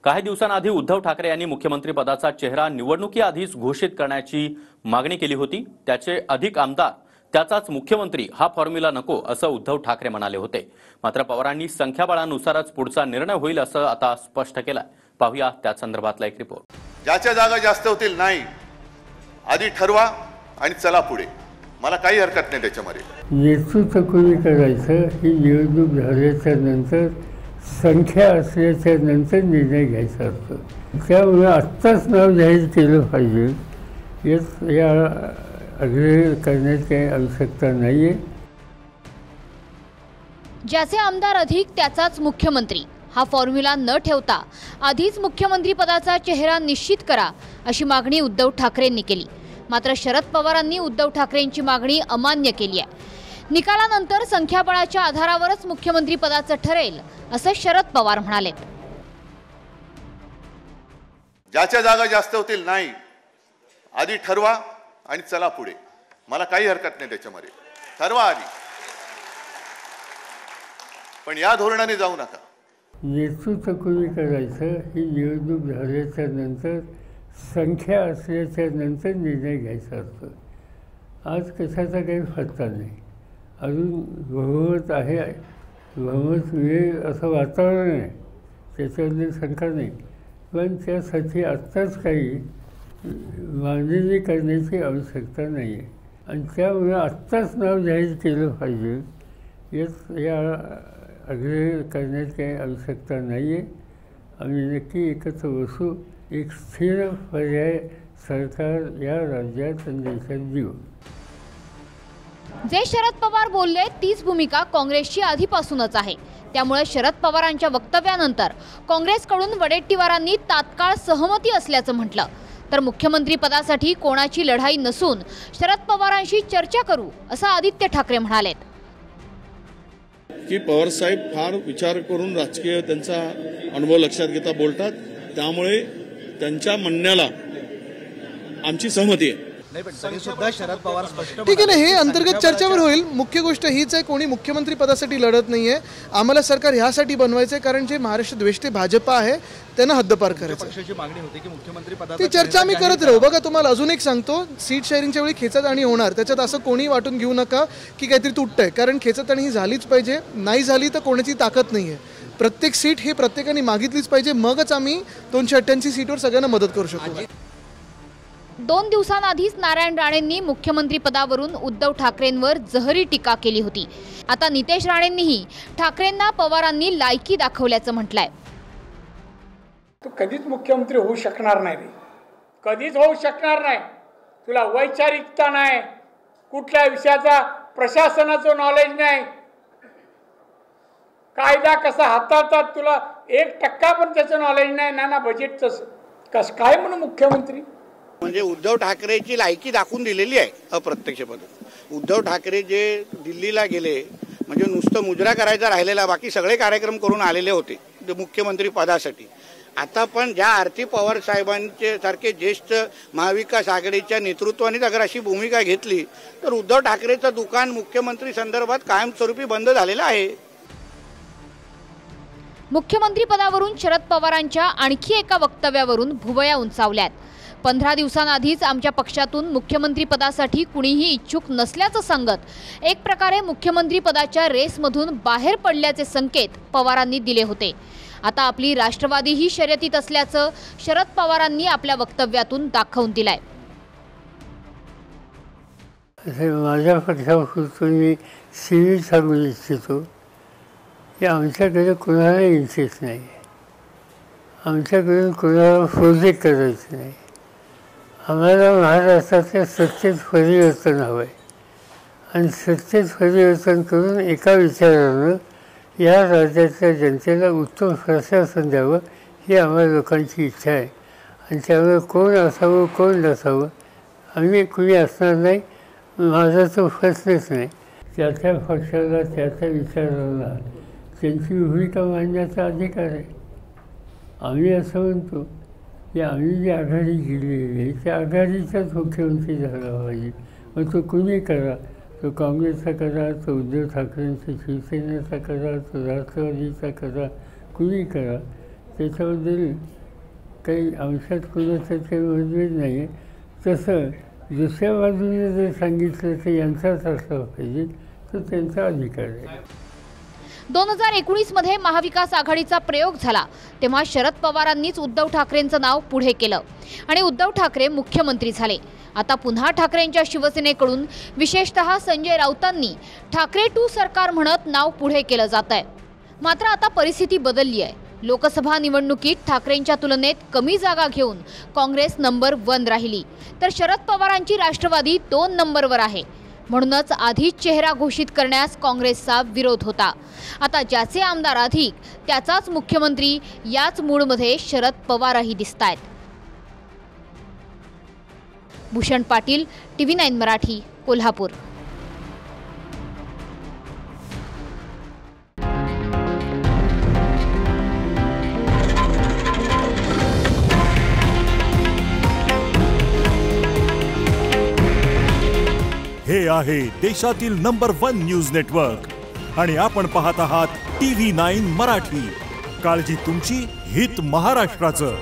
काही दिवसांआधी उद्धव ठाकरे यांनी मुख्यमंत्री पदाचा चेहरा निवडणुकीआधीच घोषित करण्याची मागणी केली होती। त्याचे अधिक आमदार त्याचाच मुख्यमंत्री हा फॉर्म्युला नको असं उद्धव ठाकरे म्हणाले होते। मात्र पवारांनी संख्याबळानुसारच पुढचा निर्णय होईल असं आता स्पष्ट केलं। पाहूया त्या संदर्भातला एक रिपोर्ट। ज्याच्या जागा जास्त होतील नाही, आधी ठरवा आणि चला पुढे। मला काही हरकत नाही त्याच्यामध्ये। नेतृत्व कोणी करायचं ही निवडणूक झाल्याच्या नंतर, संख्या असल्याच्या नंतर निर्णय घ्यायचा असतो। त्यामुळे आत्ताच नाव जाहीर केलं पाहिजे या आग्रह करण्याची काही आवश्यकता नाही आहे। ज्याचे आमदार अधिक त्याचाच मुख्यमंत्री हा फॉर्म्युला न ठेवता आधीच मुख्यमंत्री पदाचा चेहरा निश्चित करा अशी मागणी उद्धव ठाकरेंनी केली। मात्र शरद पवारांनी उद्धव ठाकरेंची मागणी अमान्य केली आहे। निकालानंतर संख्याबळाच्या आधारावरच मुख्यमंत्री पदाचं ठरेल असं शरद पवार म्हणाले। ज्याच्या जागा जास्त होतील नाही, आधी ठरवा आणि चला पुढे। मला काही हरकत नाही त्याच्यामध्ये। ठरवा आधी, पण या धोरणाने जाऊ नका। नेतृत्व कोणी करायचं ही निवडणूक झाल्याच्या नंतर, संख्या असल्याच्या नंतर निर्णय घ्यायचा असतो। आज कशाचा काही फटका नाही। अजून बहुमत आहे, बहुमत मिळेल असं वातावरण आहे, त्याच्याबद्दल शंका नाही। पण त्यासाठी आत्ताच काही मांडणी करण्याची आवश्यकता नाही आहे आणि त्यामुळे आत्ताच नाव जाहीर केलं पाहिजे या आग्रह करण्याची काही आवश्यकता नाही आहे। आम्ही नक्की एकत्र बसू, एक स्थिर पर्याय सरकार या राज्यात आणि देशात देऊ। जे शरद पवार बोलले तीच भूमिका काँग्रेसची आधीपासूनच आहे। त्यामुळे शरद पवारांच्या वक्तव्यानंतर काँग्रेसकडून वडेट्टीवारांनी तात्काळ सहमती असल्याचं म्हटलं तर मुख्यमंत्री पदासाठी कोणाची लढाई नसून शरद पवारांशी चर्चा करू असं आदित्य ठाकरे म्हणाले की पवार साहेब फार विचार करून राजकीय त्यांचा अनुभव लक्षात घेता बोलतात, त्यामुळे त्यांच्या म्हणण्याला आमची सहमती आहे। ठीक आहे ना, हे अंतर्गत चर्चेवर होईल। मुख्य गोष्ट हीच आहे, कोणी मुख्यमंत्री पदासाठी लढत नाहीये। आम्हाला सरकार ह्यासाठी बनवायचंय कारण जे महाराष्ट्र द्वेष्टे भाजपा आहे त्यांना हद्दपार करायचं। पक्षाची मागणी होती की मुख्यमंत्री पदाची ती चर्चा आम्ही करत राहू। बघा, तुम्हाला अजून एक सांगतो, सीट शेअरिंगच्या वेळी खेचाताणी होणार, त्याच्यात असं कोणी वाटून घेऊ नका की काहीतरी तुटतंय, कारण खेचाताणी ही झालीच पाहिजे। नाही झाली तर कोणाची ताकद नाहीये। प्रत्येक सीट ही प्रत्येकाने मागितलीच पाहिजे, मगच आम्ही 288 सीटवर सगळ्यांना मदत करू शकतो। 2 दिवसांआधीच नारायण राणेंनी मुख्यमंत्री पदावरून उद्धव ठाकरेंवर जहरी टीका केली होती। आता नितेश राणेंनीही ठाकरेंना पवारांनी लायकी दाखवल्याचं म्हटलंय। तू कधीच मुख्यमंत्री होऊ शकणार नाही रे, कधीच होऊ शकणार नाही। तुला वैचारिकता नाही, कुठल्या विषयाचा प्रशासनाचं नॉलेज नाही, कायदा कसा हाताळतात तुला 1% पण त्याचं नॉलेज नाही। ना बजेटचं कसं काय म्हणून मुख्यमंत्री म्हणजे उद्धव ठाकरेची लायकी दाखवून दिलेली आहे अप्रत्यक्षपणे। उद्धव ठाकरे जे दिल्लीला गेले म्हणजे नुसतं मुजरा करायचा राहिलेला, बाकी सगळे कार्यक्रम करून आलेले होते मुख्यमंत्री पदासाठी। आता पण ज्या आरती पवार साहेबांचे सारखे ज्येष्ठ महाविकास आघाडीच्या नेतृत्वाने अगर अशी भूमिका घेतली तर उद्धव ठाकरेचं दुकान मुख्यमंत्री संदर्भात कायमस्वरूपी बंद झालेलं आहे। मुख्यमंत्री पदावरून शरद पवारांच्या आणखी एका वक्तव्यावरून भुवया उंचावल्यात। 15 दिवसांआधीच आमच्या पक्षातून मुख्यमंत्री पदासाठी कुणीही इच्छुक नसल्याचं सांगत एक प्रकारे मुख्यमंत्री पदाच्या रेसमधून बाहेर पडल्याचे संकेत पवारांनी दिले होते। आता आपली राष्ट्रवादी ही शर्यतीत असल्याचं शरद पवारांनी आपल्या वक्तव्यातून दाखवून दिलंय। माझ्या पक्षापासून मी सीमित सांगू इच्छितो की आमच्याकडे कोणाला इंटरेस्ट नाही, आमच्याकडून कोणाला प्रोजेक्ट करायचं नाही। आम्हाला महाराष्ट्राच्या सत्तेत परिवर्तन हवं आहे आणि सत्तेत परिवर्तन करून एका विचारानं या राज्याच्या जनतेला उत्तम प्रशासन द्यावं ही आम्हाला लोकांची इच्छा आहे। आणि त्यामुळे कोण असावं कोण नसावं आम्ही कुणी असणार नाही, माझा तो प्रश्नच नाही। त्या पक्षाला त्या विचारांना त्यांची भूमिका मांडण्याचा अधिकार आहे। आम्ही असं म्हणतो की आम्ही जी आघाडी केलेली आहे त्या आघाडीचाच मुख्यमंत्री झाला पाहिजे। मग तो कुणी करा, तो काँग्रेसचा करा, तो उद्धव ठाकरेंचा शिवसेनेचा करा, तो राष्ट्रवादीचा करा, कुणी करा, त्याच्याबद्दल काही अंशात कोणाचं काही मतभेद नाही आहे. तसं दुसऱ्या बाजूने जर सांगितलं तर यांचाच असला पाहिजे तर त्यांचा अधिकार आहे. 2019 मध्ये महाविकास आघाडीचा प्रयोग झाला तेव्हा शरद पवारांनीच उद्धव ठाकरेंचं नाव पुढे केलं आणि उद्धव ठाकरे मुख्यमंत्री झाले. आता पुन्हा ठाकरेंच्या शिवसेनेकडून विशेषतः संजय राऊतांनी ठाकरे 2 सरकार म्हणत नाव पुढे केलं जात आहे. मात्र आता परिस्थिती बदलली आहे. लोकसभा निवडणुकीत ठाकरेंच्या तुलनेत कमी जागा घेऊन काँग्रेस नंबर 1 राहिली तर शरद पवारांची राष्ट्रवादी 2 नंबरवर आहे. म्हणूनच आधीच चेहरा घोषित करण्यास काँग्रेसचा विरोध होता. आता ज्याचे आमदार अधिक त्याचाच मुख्यमंत्री याच मूडमध्ये शरद पवारही दिसतायत. भूषण पाटील, TV9 मराठी, कोल्हापूर. हे आहे देशातील नंबर 1 न्यूज नेटवर्क आणि आपण पाहत आहात TV9 मराठी. काळजी तुमची, हित महाराष्ट्राचं.